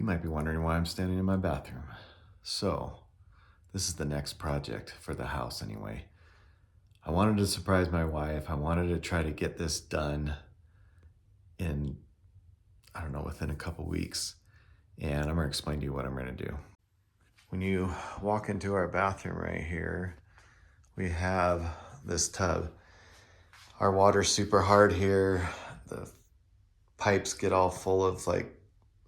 You might be wondering why I'm standing in my bathroom. So, this is the next project for the house anyway. I wanted to surprise my wife. I wanted to try to get this done in, I don't know, within a couple weeks. And I'm gonna explain to you what I'm gonna do. When you walk into our bathroom right here, we have this tub. Our water's super hard here. The pipes get all full of like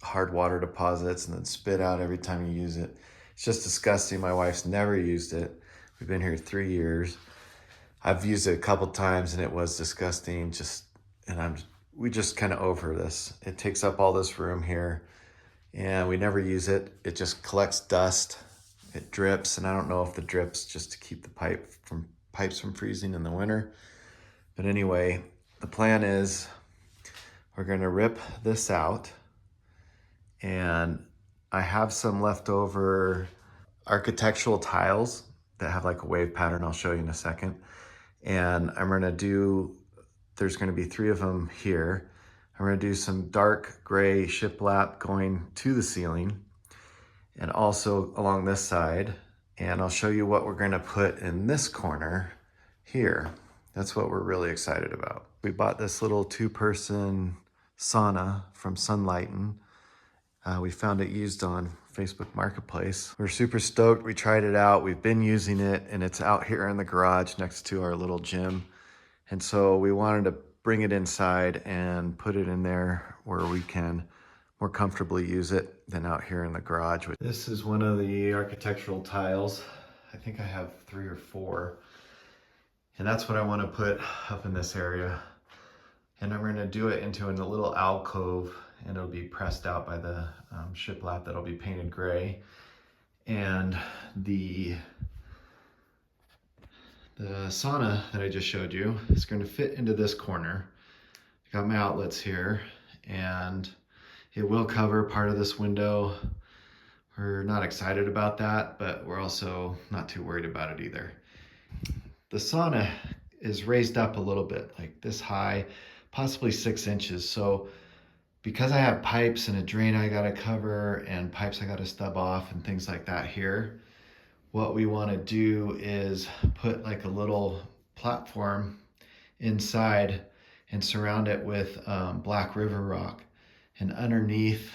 hard water deposits and then spit out every time you use it. It's just disgusting. My wife's never used it. We've been here 3 years. I've used it a couple times and it was disgusting. We just kind of over this. It takes up all this room here and we never use it. It just collects dust. It drips, and I don't know if the drips just to keep the pipes from freezing in the winter. But anyway, the plan is we're gonna rip this out, and I have some leftover architectural tiles that have like a wave pattern. I'll show you in a second. And there's gonna be 3 of them here. I'm gonna do some dark gray shiplap going to the ceiling and also along this side. And I'll show you what we're gonna put in this corner here. That's what we're really excited about. We bought this little 2-person sauna from Sunlighten. We found it used on Facebook Marketplace. We're super stoked. We tried it out. We've been using it, and it's out here in the garage next to our little gym. And so we wanted to bring it inside and put it in there where we can more comfortably use it than out here in the garage. This is one of the architectural tiles. I think I have 3 or 4. And that's what I want to put up in this area. And I'm going to do it into a little alcove, and it'll be pressed out by the shiplap that'll be painted gray. And the sauna that I just showed you is going to fit into this corner. I got my outlets here, and it will cover part of this window. We're not excited about that, but we're also not too worried about it either. The sauna is raised up a little bit, like this high, possibly 6 inches. So because I have pipes and a drain I gotta cover and pipes I gotta stub off and things like that here, what we wanna do is put like a little platform inside and surround it with black river rock. And underneath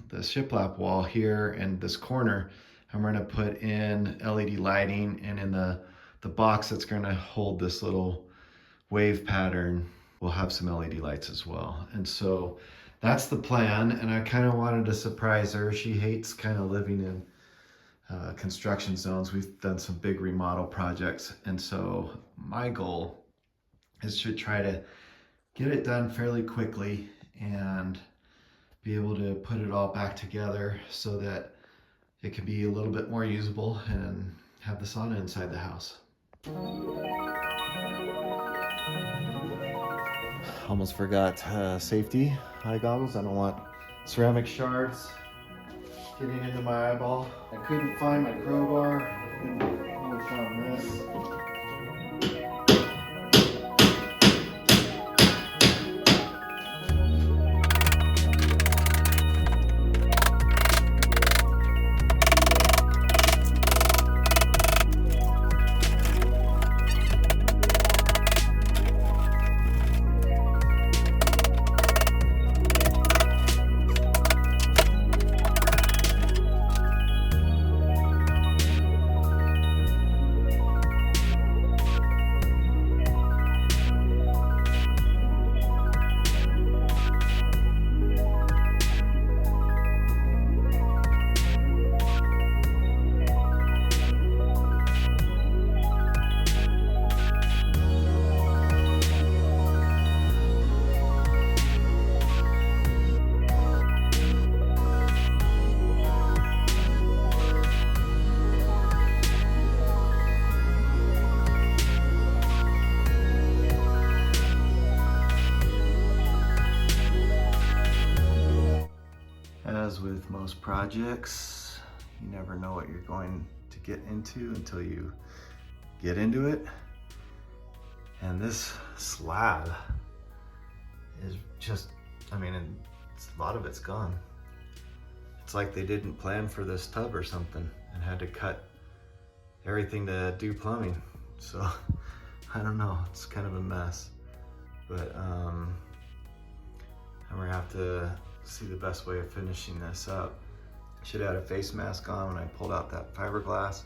the shiplap wall here and this corner, I'm gonna put in LED lighting, and in the box that's gonna hold this little wave pattern, we'll have some LED lights as well. And so that's the plan, and I kind of wanted to surprise her. She hates kind of living in construction zones. We've done some big remodel projects, and so my goal is to try to get it done fairly quickly and be able to put it all back together so that it can be a little bit more usable and have the sauna inside the house. Almost forgot safety eye goggles. I don't want ceramic shards getting into my eyeball. I couldn't find my crowbar. I only found this. As with most projects, you never know what you're going to get into until you get into it. And this slab is just, a lot of it's gone. It's like they didn't plan for this tub or something and had to cut everything to do plumbing. So I don't know, it's kind of a mess. But I'm gonna have to see the best way of finishing this up. Should have had a face mask on when I pulled out that fiberglass,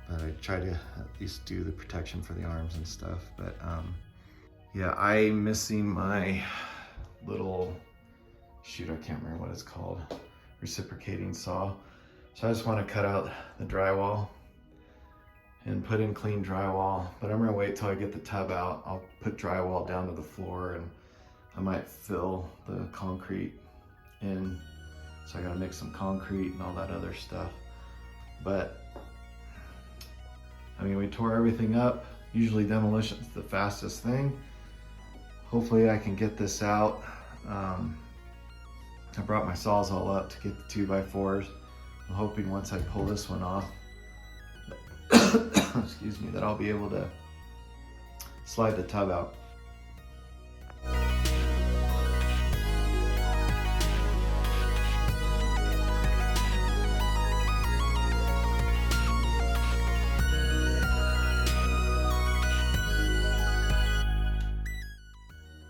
but I tried to at least do the protection for the arms and stuff. But yeah, I'm missing my little, shoot, I can't remember what it's called, reciprocating saw. So I just want to cut out the drywall and put in clean drywall, but I'm gonna wait till I get the tub out. I'll put drywall down to the floor, and I might fill the concrete in. So I gotta mix some concrete and all that other stuff. But I mean, we tore everything up. Usually demolition's the fastest thing. Hopefully I can get this out. I brought my Sawzall up to get the 2x4s. I'm hoping once I pull this one off, excuse me, that I'll be able to slide the tub out.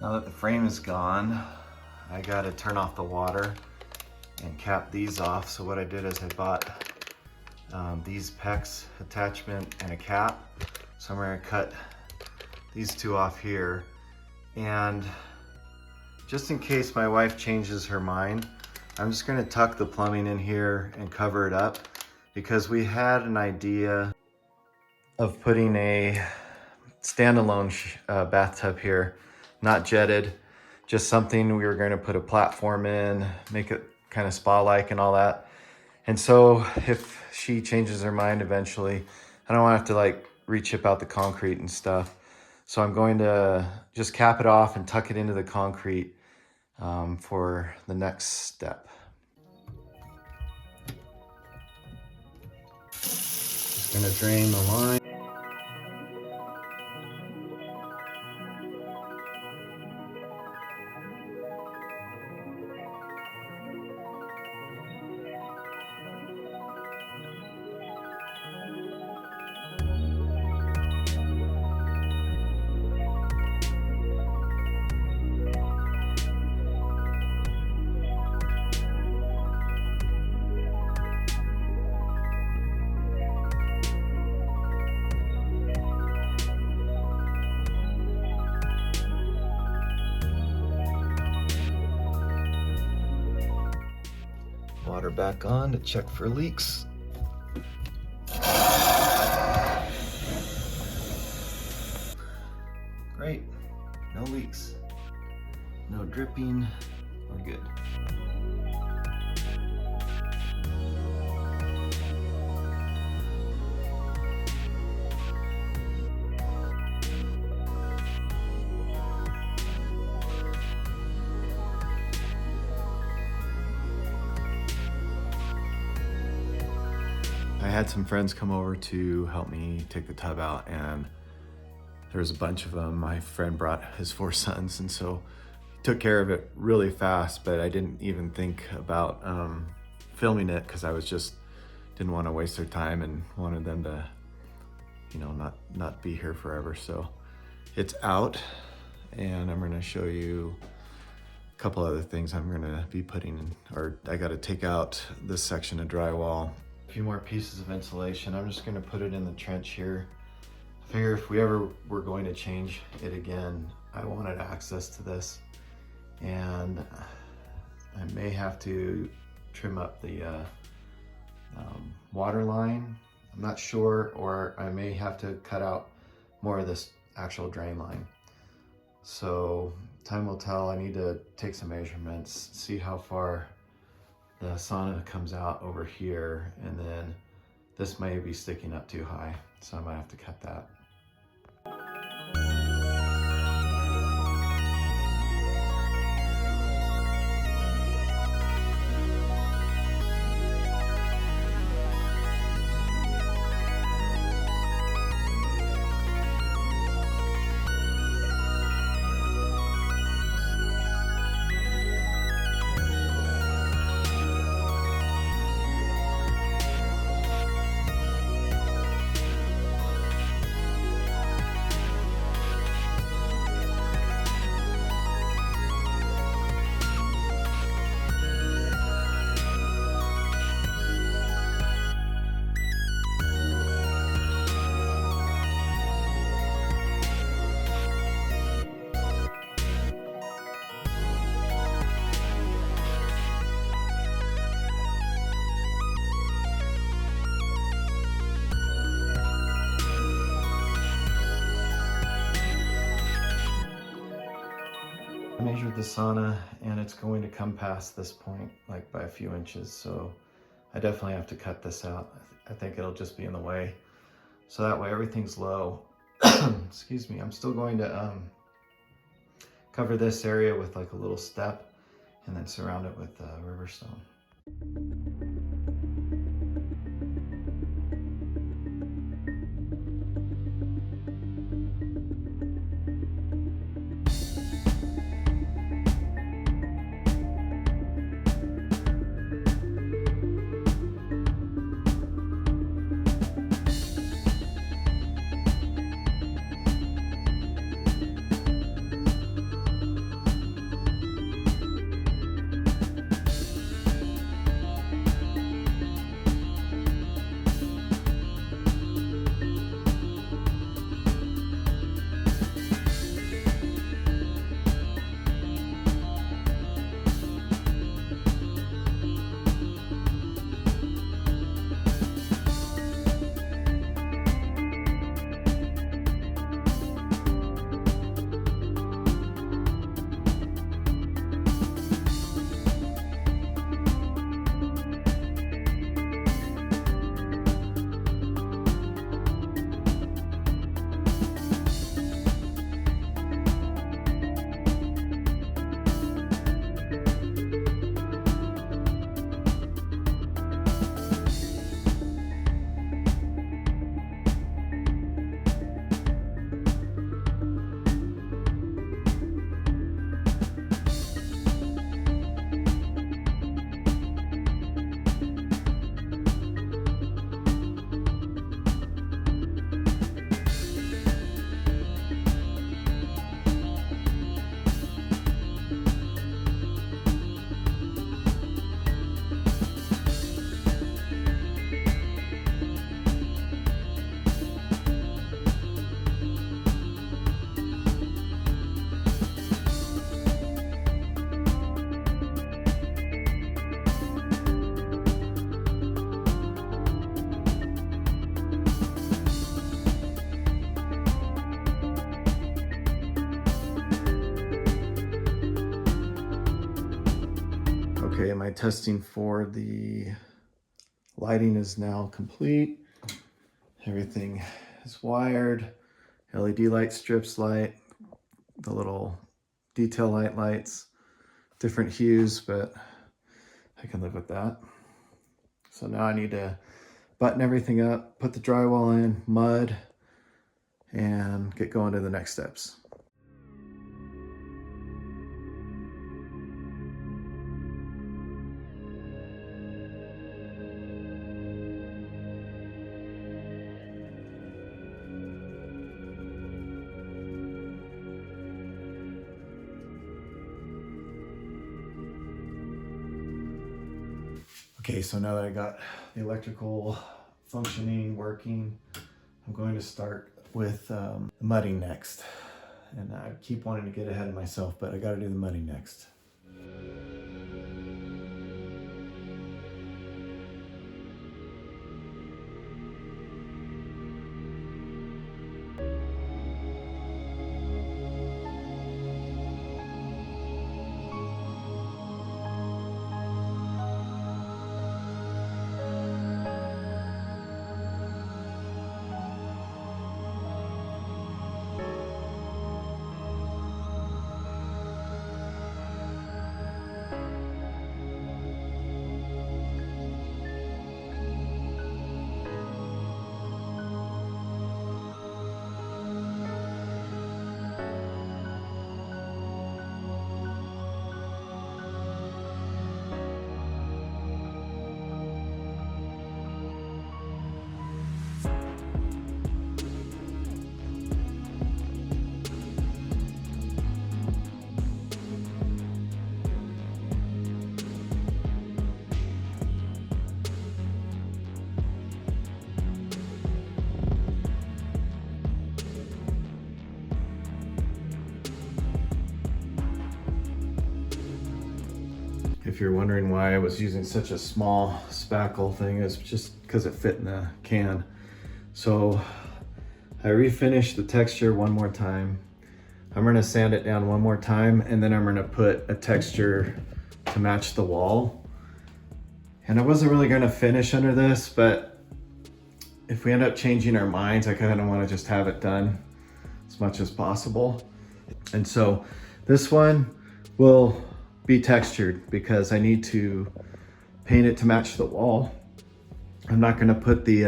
Now that the frame is gone, I gotta turn off the water and cap these off. So what I did is I bought these PEX attachment and a cap. So I'm gonna cut these two off here. And just in case my wife changes her mind, I'm just gonna tuck the plumbing in here and cover it up, because we had an idea of putting a standalone bathtub here, not jetted, just something we were going to put a platform in, make it kind of spa-like and all that. And so if she changes her mind eventually, I don't want to have to like re-chip out the concrete and stuff. So I'm going to just cap it off and tuck it into the concrete for the next step. Just going to drain the line. Water back on to check for leaks. Great, no leaks, no dripping, we're good. I had some friends come over to help me take the tub out, and there was a bunch of them. My friend brought his 4 sons, and so he took care of it really fast, but I didn't even think about filming it because I was just didn't want to waste their time and wanted them to, you know, not be here forever. So it's out, and I'm going to show you a couple other things I'm going to be putting in, or I got to take out this section of drywall. A few more pieces of insulation. I'm just going to put it in the trench here. I figure if we ever were going to change it again, I wanted access to this, and I may have to trim up the water line. I'm not sure, or I may have to cut out more of this actual drain line. So time will tell. I need to take some measurements, see how far the sauna comes out over here, and then this may be sticking up too high, so I might have to cut that. measured the sauna and it's going to come past this point like by a few inches. So I definitely have to cut this out. I think it'll just be in the way. So that way everything's low. Excuse me. I'm still going to cover this area with like a little step and then surround it with river stone. Okay, my testing for the lighting is now complete. Everything is wired. LED light strips light, the little detail lights, different hues, but I can live with that. So now I need to button everything up, put the drywall in, mud, and get going to the next steps. Okay, so now that I got the electrical functioning, working, I'm going to start with mudding next. And I keep wanting to get ahead of myself, but I got to do the mudding next. If you're wondering why I was using such a small spackle thing, it's just because it fit in the can. So I refinished the texture one more time, I'm gonna sand it down one more time, and then I'm gonna put a texture to match the wall. And I wasn't really gonna finish under this, but if we end up changing our minds, I kind of wanna just have it done as much as possible. And so this one will be textured because I need to paint it to match the wall. I'm not gonna put the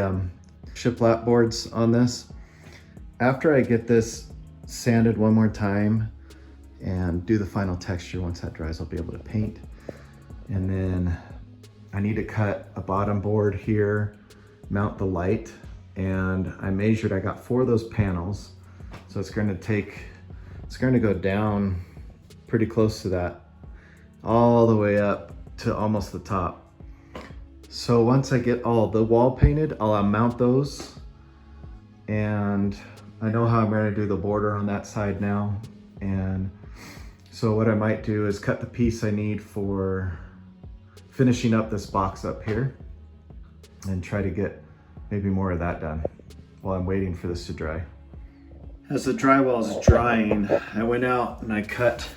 shiplap boards on this. After I get this sanded one more time and do the final texture, once that dries, I'll be able to paint. And then I need to cut a bottom board here, mount the light, and I measured, I got 4 of those panels. So it's gonna go down pretty close to that, all the way up to almost the top. So once I get all the wall painted, I'll mount those, and I know how I'm gonna do the border on that side now. And so what I might do is cut the piece I need for finishing up this box up here and try to get maybe more of that done while I'm waiting for this to dry. As the drywall is drying, I went out and I cut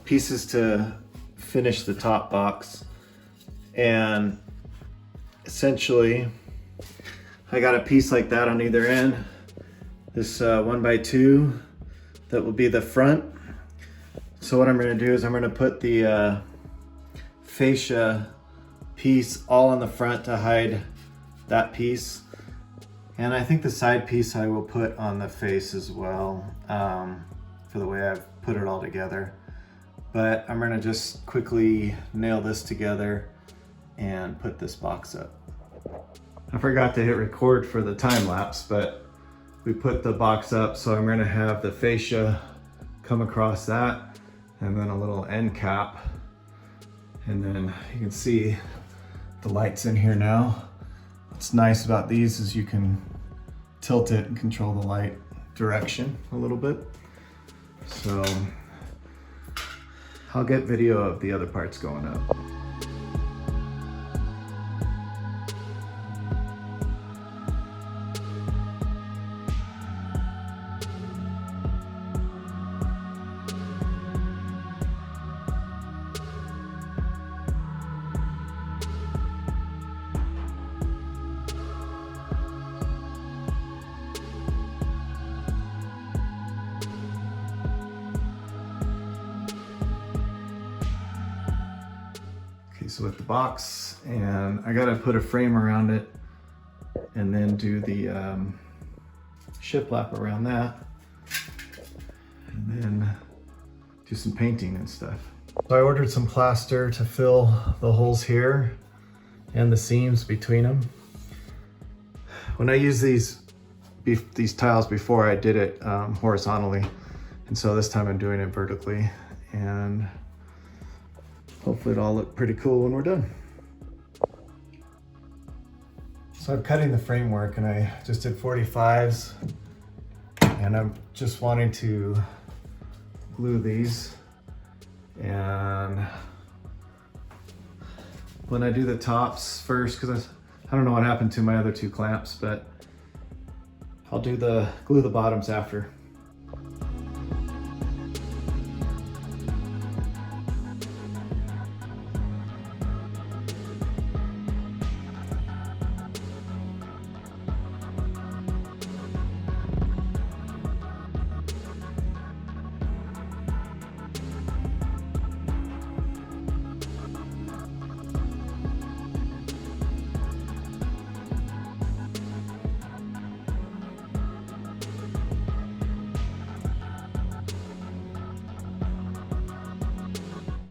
pieces to finish the top box, and essentially I got a piece like that on either end. This 1x2 that will be the front. So what I'm going to do is I'm going to put the fascia piece all on the front to hide that piece, and I think the side piece I will put on the face as well, for the way I've put it all together. But I'm going to just quickly nail this together and put this box up. I forgot to hit record for the time lapse, but we put the box up, so I'm going to have the fascia come across that, and then a little end cap, and then you can see the lights in here now. What's nice about these is you can tilt it and control the light direction a little bit. So I'll get video of the other parts going up. So with the box, and I gotta put a frame around it and then do the shiplap around that, and then do some painting and stuff. So I ordered some plaster to fill the holes here and the seams between them. When I used these tiles before, I did it horizontally, and so this time I'm doing it vertically, and hopefully it'll all look pretty cool when we're done. So I'm cutting the framework, and I just did 45s, and I'm just wanting to glue these. And when I do the tops first, because I don't know what happened to my other 2 clamps, but I'll glue the bottoms after.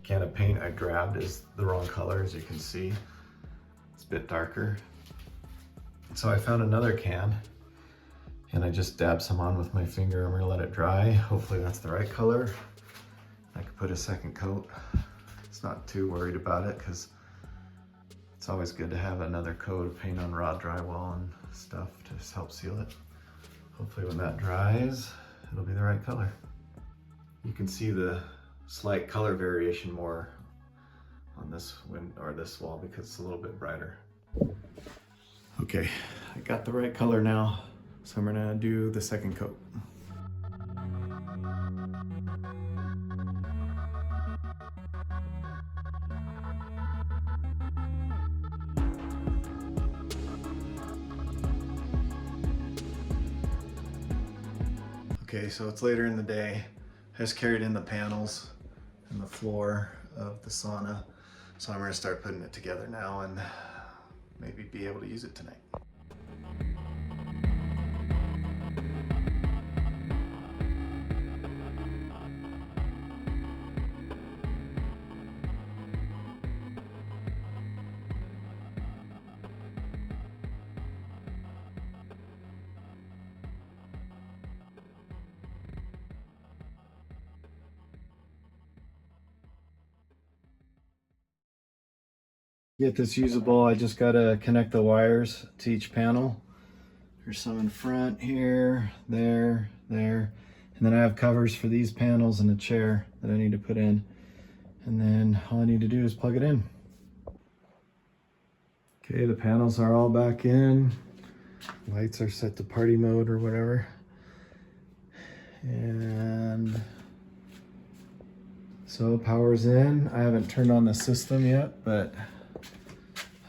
Can of paint I grabbed is the wrong color, as you can see. It's a bit darker. So I found another can, and I just dabbed some on with my finger. I'm gonna let it dry. Hopefully that's the right color. I could put a second coat. It's not too worried about it, because it's always good to have another coat of paint on raw drywall and stuff to just help seal it. Hopefully when that dries, it'll be the right color. You can see the slight color variation more on this this wall because it's a little bit brighter. Okay, I got the right color now, so I'm gonna do the second coat. Okay, so it's later in the day. I just carried in the panels and the floor of the sauna. So I'm gonna start putting it together now and maybe be able to use it tonight. Get this usable, I just gotta connect the wires to each panel. There's some in front here, there, and then I have covers for these panels and a chair that I need to put in. And then all I need to do is plug it in. Okay, the panels are all back in. Lights are set to party mode or whatever. And so power's in. I haven't turned on the system yet, but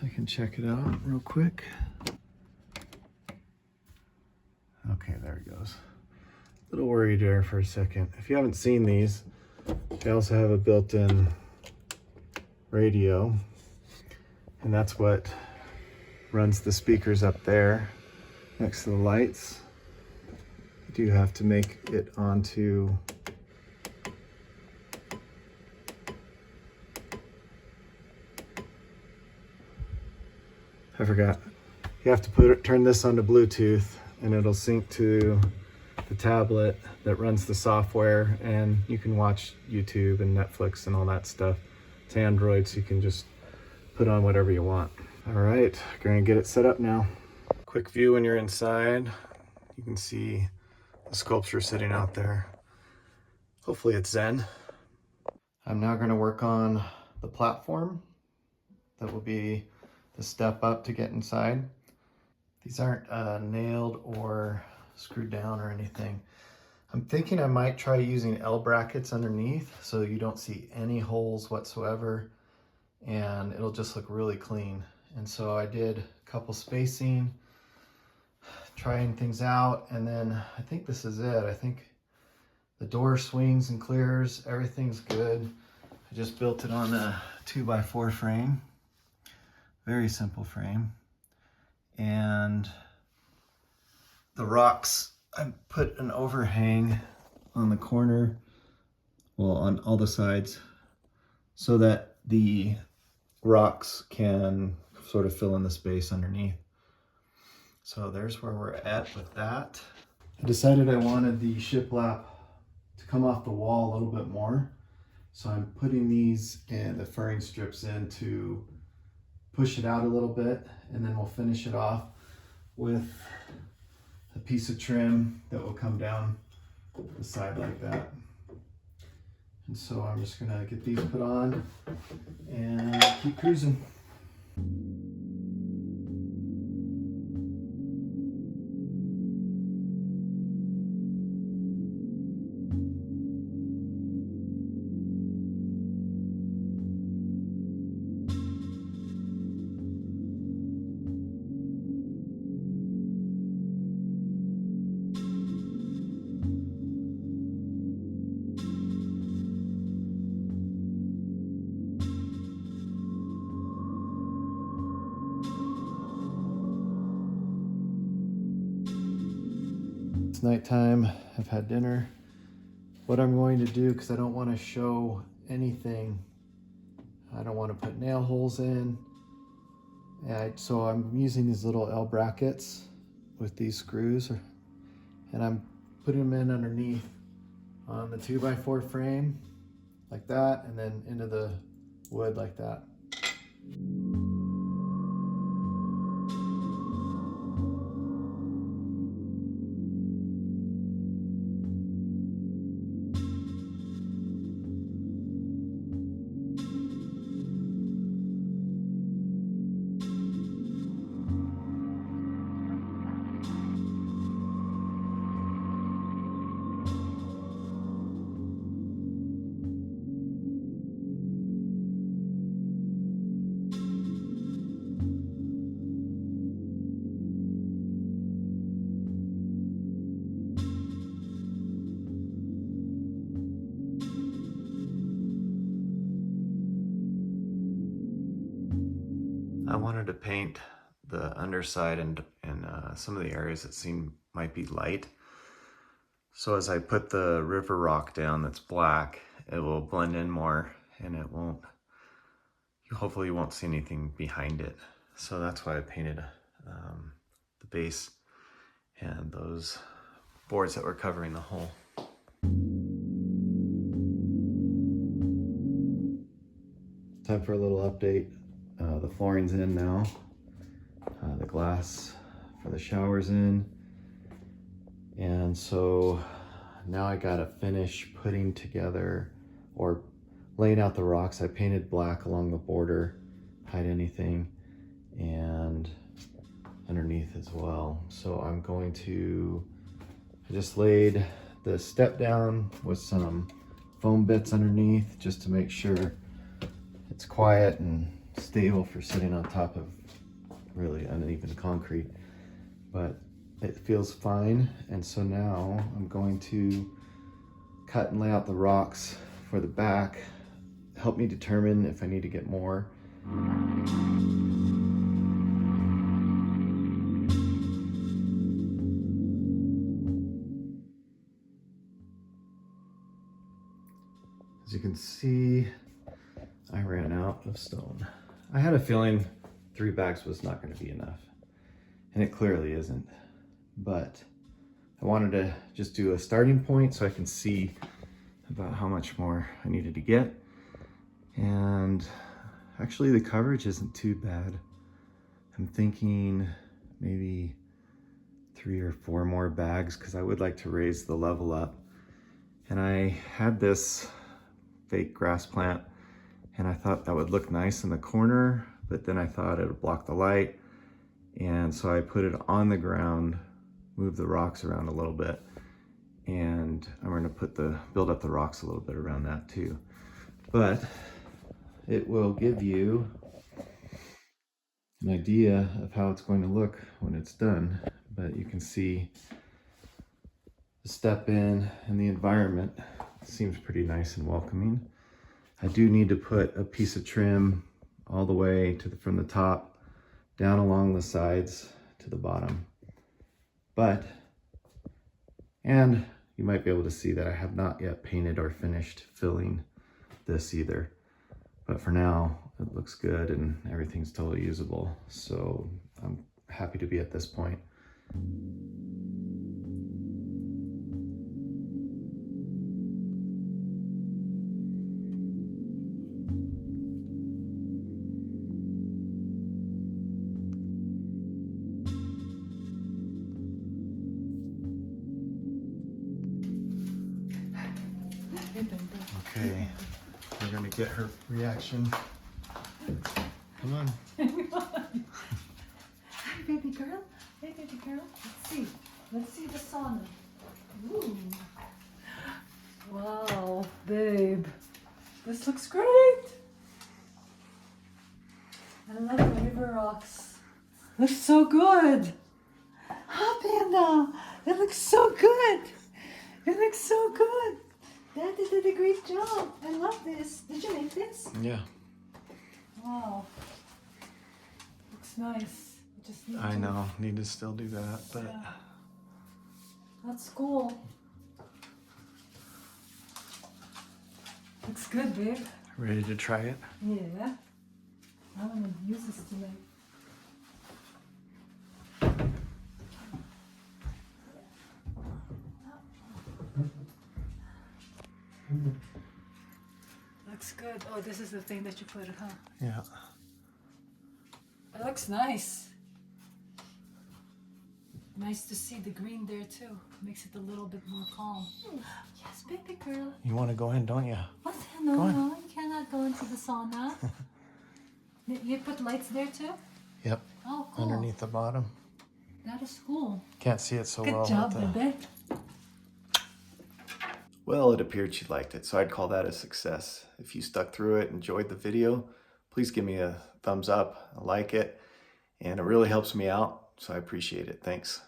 I can check it out real quick. Okay, there it goes. A little worried there for a second. If you haven't seen these, they also have a built-in radio, and that's what runs the speakers up there next to the lights. You do have to make it onto I forgot. You have to turn this onto Bluetooth and it'll sync to the tablet that runs the software, and you can watch YouTube and Netflix and all that stuff. It's Android, so you can just put on whatever you want. All right, gonna get it set up now. Quick view when you're inside. You can see the sculpture sitting out there. Hopefully it's Zen. I'm now gonna work on the platform. That will be the step up to get inside. These aren't nailed or screwed down or anything. I'm thinking I might try using L brackets underneath so you don't see any holes whatsoever, and it'll just look really clean. And so I did a couple spacing, trying things out, and then I think this is it. I think the door swings and clears, everything's good. I just built it on a 2x4 frame, very simple frame. And the rocks, I put an overhang on the corner, well, on all the sides, so that the rocks can sort of fill in the space underneath. So there's where we're at with that. I decided I wanted the shiplap to come off the wall a little bit more. So I'm putting these and the furring strips in to push it out a little bit, and then we'll finish it off with a piece of trim that will come down the side like that. And so I'm just gonna get these put on and keep cruising. It's nighttime, I've had dinner. What I'm going to do, because I don't want to show anything, I don't want to put nail holes in. So I'm using these little L brackets with these screws, and I'm putting them in underneath on the 2x4 frame like that, and then into the wood like that. I wanted to paint the underside and some of the areas that might be light. So as I put the river rock down that's black, it will blend in more and hopefully you won't see anything behind it. So that's why I painted the base and those boards that were covering the hole. Time for a little update. The flooring's in now. The glass for the shower's in. And so now I gotta finish putting together or laying out the rocks. I painted black along the border, hide anything, and underneath as well. So I just laid the step down with some foam bits underneath just to make sure it's quiet and stable for sitting on top of really uneven concrete, but it feels fine. And so now I'm going to cut and lay out the rocks for the back, help me determine if I need to get more. As you can see, I ran out of stone. I had a feeling 3 bags was not going to be enough, and it clearly isn't, but I wanted to just do a starting point so I can see about how much more I needed to get. And actually the coverage isn't too bad. I'm thinking maybe 3 or 4 more bags because I would like to raise the level up. And I had this fake grass plant and I thought that would look nice in the corner, but then I thought it would block the light. And so I put it on the ground, move the rocks around a little bit, and I'm going to build up the rocks a little bit around that too. But it will give you an idea of how it's going to look when it's done. But you can see the step in and the environment seems pretty nice and welcoming. I do need to put a piece of trim all the way from the top down along the sides to the bottom. And you might be able to see that I have not yet painted or finished filling this either. But for now, it looks good and everything's totally usable. So I'm happy to be at this point. Okay, we're gonna get her reaction. Come on. Hi, baby girl. Hey, baby girl. Let's see the sauna. Ooh. Wow, babe. This looks great. I love the river rocks. Looks so good. Ah, Panda. It looks so good. It looks so good. Daddy did a great job. I love this. Did you make this? Yeah. Wow. Looks nice. I know, need to still do that, but yeah. That's cool. Looks good, babe. Ready to try it? Yeah. I'm gonna use this tonight. Looks good. Oh, this is the thing that you put, huh? Yeah. It looks nice. Nice to see the green there too. Makes it a little bit more calm. Yes, baby girl. You want to go in, don't you? What? No, you cannot go into the sauna. You put lights there too? Yep. Oh, cool. Underneath the bottom. That is cool. Can't see it so well. Good job, baby. Well, it appeared she liked it, so I'd call that a success. If you stuck through it, enjoyed the video, please give me a thumbs up, like it, and it really helps me out, so I appreciate it. Thanks.